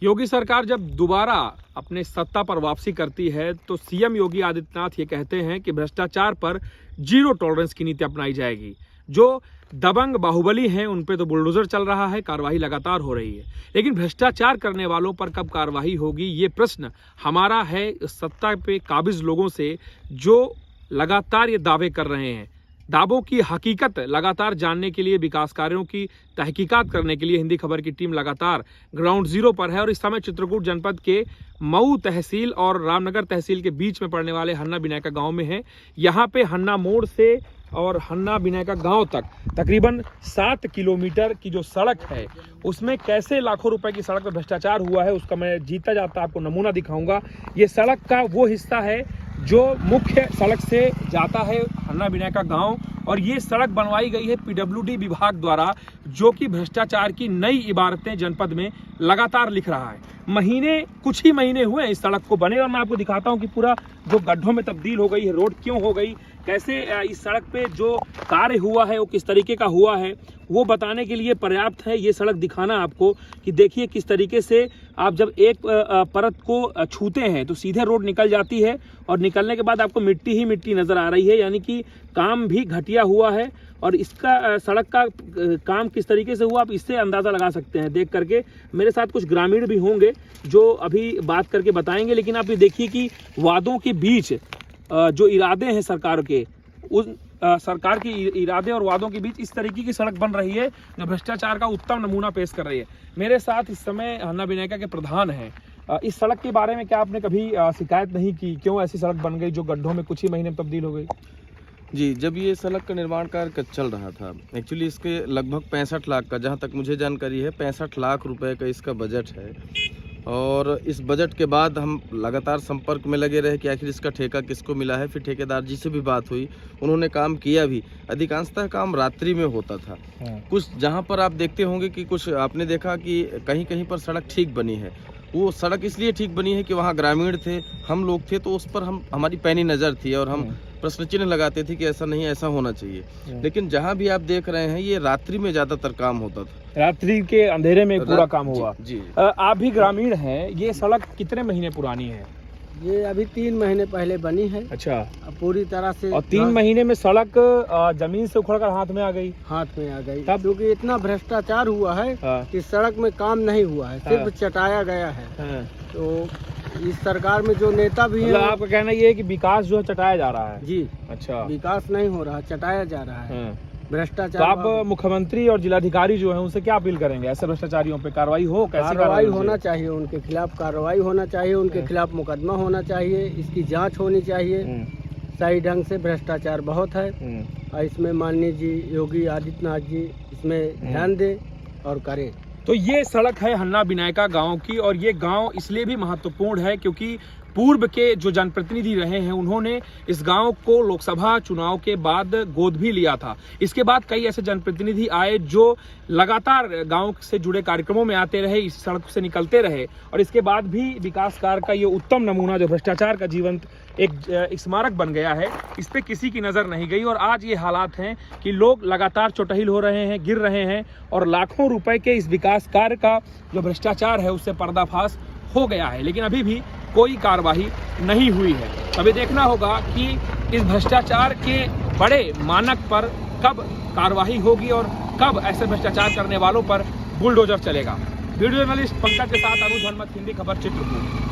योगी सरकार जब दोबारा अपने सत्ता पर वापसी करती है तो सीएम योगी आदित्यनाथ ये कहते हैं कि भ्रष्टाचार पर जीरो टॉलरेंस की नीति अपनाई जाएगी। जो दबंग बाहुबली हैं उन पे तो बुलडोजर चल रहा है, कार्रवाई लगातार हो रही है, लेकिन भ्रष्टाचार करने वालों पर कब कार्रवाई होगी, ये प्रश्न हमारा है सत्ता पे काबिज लोगों से जो लगातार ये दावे कर रहे हैं। दावों की हकीकत लगातार जानने के लिए, विकास कार्यों की तहकीकात करने के लिए हिंदी खबर की टीम लगातार ग्राउंड जीरो पर है और इस समय चित्रकूट जनपद के मऊ तहसील और रामनगर तहसील के बीच में पड़ने वाले हन्ना बिनायका गांव में है। यहाँ पे हन्ना मोड़ से और हन्ना बिनायका गांव तक तकरीबन 7 किलोमीटर की जो सड़क है उसमें कैसे लाखों रुपए की सड़क पर भ्रष्टाचार हुआ है उसका मैं जीता जाता आपको नमूना दिखाऊंगा। ये सड़क का वो हिस्सा है जो मुख्य सड़क से जाता है हन्ना बिनायका गांव और ये सड़क बनवाई गई है पीडब्ल्यूडी विभाग द्वारा, जो कि भ्रष्टाचार की नई इबारतें जनपद में लगातार लिख रहा है। कुछ ही महीने हुए इस सड़क को बने और मैं आपको दिखाता हूं कि पूरा जो गड्ढों में तब्दील हो गई है, रोड क्यों हो गई, कैसे इस सड़क पे जो कार्य हुआ है वो किस तरीके का हुआ है, वो बताने के लिए पर्याप्त है ये सड़क दिखाना आपको कि देखिए किस तरीके से आप जब एक परत को छूते हैं तो सीधे रोड निकल जाती है और निकलने के बाद आपको मिट्टी ही मिट्टी नजर आ रही है, यानी कि काम भी घटिया हुआ है। और इसका सड़क का काम किस तरीके से हुआ आप इससे अंदाज़ा लगा सकते हैं देख करके। मेरे साथ कुछ ग्रामीण भी होंगे जो अभी बात करके बताएंगे, लेकिन आप ये देखिए कि वादों के बीच जो इरादे हैं सरकार के, उस सरकार के इरादे और वादों के बीच इस तरीके की सड़क बन रही है जो भ्रष्टाचार का उत्तम नमूना पेश कर रही है। मेरे साथ इस समय हन्ना बिनायका के प्रधान हैं। इस सड़क के बारे में क्या आपने कभी शिकायत नहीं की? क्यों ऐसी सड़क बन गई जो गड्ढों में कुछ ही महीने में तब्दील हो गई? जी, जब ये सड़क का निर्माण कार्य चल रहा था, एक्चुअली इसके लगभग 65 लाख का, जहाँ तक मुझे जानकारी है 65 लाख रुपए का इसका बजट है। और इस बजट के बाद हम लगातार संपर्क में लगे रहे कि आखिर इसका ठेका किसको मिला है। फिर ठेकेदार जी से भी बात हुई, उन्होंने काम किया भी। अधिकांशतः काम रात्रि में होता था। कुछ जहाँ पर आप देखते होंगे कि कुछ आपने देखा कि कहीं कहीं पर सड़क ठीक बनी है। वो सड़क इसलिए ठीक बनी है कि वहाँ ग्रामीण थे, हम लोग थे, तो उस पर हमारी पैनी नज़र थी और हम प्रश्न चिन्ह लगाते थे कि ऐसा नहीं, ऐसा होना चाहिए। लेकिन जहाँ भी आप देख रहे हैं ये रात्रि में ज़्यादातर काम होता था, रात्रि के अंधेरे में पूरा काम हुआ। जी। आप भी ग्रामीण हैं, ये सड़क कितने महीने पुरानी है? ये अभी 3 महीने पहले बनी है। अच्छा। पूरी तरह से। और 3 महीने में सड़क जमीन से उखड़कर हाथ में आ गई? हाथ में आ गई, तब क्योंकि इतना भ्रष्टाचार हुआ है कि सड़क में काम नहीं हुआ है, सिर्फ चटाया गया है। तो इस सरकार में जो नेता भी है, आपका कहना ये है कि विकास जो है चटाया जा रहा है? जी। अच्छा। विकास नहीं हो रहा, चटाया जा रहा है भ्रष्टाचार। तो आप मुख्यमंत्री और जिलाधिकारी जो है उनसे क्या अपील करेंगे? ऐसे भ्रष्टाचारियों पे कार्रवाई हो, कैसे कार्रवाई होना चाहिए, उनके खिलाफ कार्रवाई होना चाहिए, उनके खिलाफ मुकदमा होना चाहिए, इसकी जांच होनी चाहिए सही ढंग से। भ्रष्टाचार बहुत है और इसमें माननीय जी योगी आदित्यनाथ जी इसमें ध्यान दें और करें। तो ये सड़क है हन्ना बिनायका गांव की और ये गांव इसलिए भी महत्वपूर्ण है क्योंकि पूर्व के जो जनप्रतिनिधि रहे हैं उन्होंने इस गांव को लोकसभा चुनाव के बाद गोद भी लिया था। इसके बाद कई ऐसे जनप्रतिनिधि आए जो लगातार गांव से जुड़े कार्यक्रमों में आते रहे, इस सड़क से निकलते रहे और इसके बाद भी विकास कार्य का ये उत्तम नमूना जो भ्रष्टाचार का जीवंत एक स्मारक बन गया है, इस पे किसी की नजर नहीं गई। और आज ये हालात हैं कि लोग लगातार चौटहिल हो रहे हैं, गिर रहे हैं और लाखों रुपए के इस विकास कार्य का जो भ्रष्टाचार है उससे पर्दाफाश हो गया है, लेकिन अभी भी कोई कार्रवाई नहीं हुई है। अभी देखना होगा कि इस भ्रष्टाचार के बड़े मानक पर कब कार्रवाई होगी और कब ऐसे भ्रष्टाचार करने वालों पर बुलडोजर चलेगा। वीडियो जर्नलिस्ट पंकज के साथ अनुज हनुमत, हिंदी खबर, चित्रकूट।